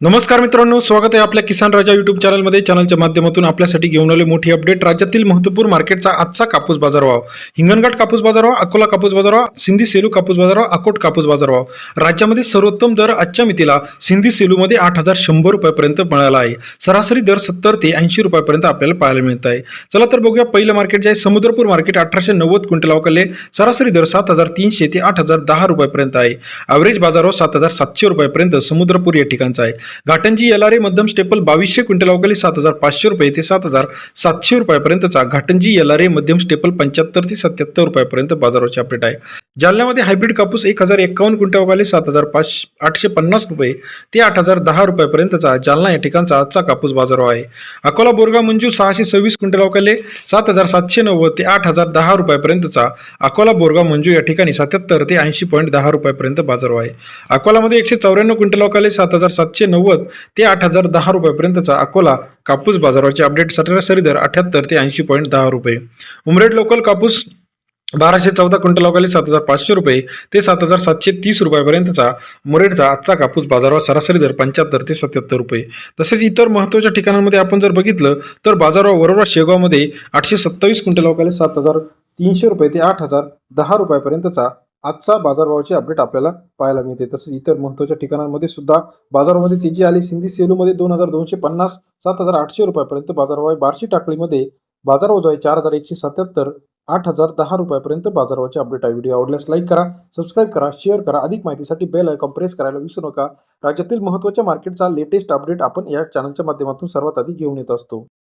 नमस्कार मित्रांनो, स्वागत आहे आपल्या किसान राजा युट्यूब चॅनलमध्ये. चॅनलच्या माध्यमातून आपल्यासाठी घेऊन आले मोठी अपडेट. राज्यातील महत्त्वपूर्ण मार्केटचा आजचा कापूस बाजारभाव. हिंगणघाट कापूस बाजारभाव, अकोला कापूस बाजारभाव, सिंधी सेलू कापूस बाजारभाव, अकोट कापूस बाजारभाव. राज्यामध्ये सर्वोत्तम दर आजच्या मितीला सिंधी सेलूमध्ये 8,100 रुपयापर्यंत मिळाला आहे. सरासरी दर 70 ते 80 रुपयापर्यंत आपल्याला पाहायला मिळत आहे. चला तर बघूया. पहिलं मार्केट जे आहे समुद्रपूर मार्केट 1890 क्विंटल अवकाले. सरासरी दर 7,300 ते 8,010 रुपयापर्यंत आहे. ॲव्हरेज बाजारभाव 7,700 रुपयापर्यंत समुद्रपूर या ठिकाणचा आहे. घाटंजी एलआरए मध्यम स्टेपल 2200 क्विंटल अवकाली 7,500 रुपये ते 7,700 रुपयापर्यंतचा. घाटंजी एलआरए मध्यम स्टेपल 75 ते 77 रुपयापर्यंत बाजाराची अपडेट आहे. जालन्यामध्ये हायब्रिड कापूस 1,051 क्विंटल अवकाली 7,850 रुपये ते 8,010 रुपयापर्यंतचा जालना या ठिकाणचा आजचा कापूस बाजारभाव आहे. अकोला बोरगाव मंजू 626 क्विंटल अवकाले 7,790 ते 8,010 रुपयापर्यंतचा. अकोला बोरगाव मंजू या ठिकाणी 77 ते 80.10 रुपयापर्यंत बाजारभाव आहे. अकोलामध्ये 194 क्विंटल अवकाले 7,790 ते 8,010 रुपयापर्यंतचा अकोला कापूस बाजाराचे अपडेट. सरासरी दर 78 ते 80.10 रुपये. उमरेड लोकल कापूस 1,214 क्विंटल अवकाली 7,500 रुपये ते 7,730 रुपयापर्यंतचा मुरेडचा आजचा कापूस बाजारभाव. सरासरी दर 75 ते 77 रुपये. तसेच इतर महत्त्वाच्या ठिकाणांमध्ये आपण जर बघितलं तर बाजारभाव वरोरा शेगावमध्ये 827 क्विंटल अवकाली 7,300 रुपये ते 8,010 रुपयापर्यंतचा आजचा बाजारभावाची अपडेट आपल्याला पाहायला मिळते. तसेच इतर महत्त्वाच्या ठिकाणांमध्ये सुद्धा बाजारामध्ये तेजी आली. सिंधी सेलूमध्ये 2,250 7,800 रुपयापर्यंत बाजारभाव आहे. बार्शी टाकळीमध्ये बाजारभाव जो आहे 4,177 8,010 रुपयापर्यंत बाजारभावाचे अपडेट आहे. व्हिडिओ आवडल्यास लाईक करा, सबस्क्राईब करा, शेअर करा. अधिक माहितीसाठी बेल आयकॉन प्रेस करायला विसरू नका. राज्यातील महत्त्वाच्या मार्केटचा लेटेस्ट अपडेट आपण या चॅनलच्या माध्यमातून सर्वात आधी घेऊन येत असतो.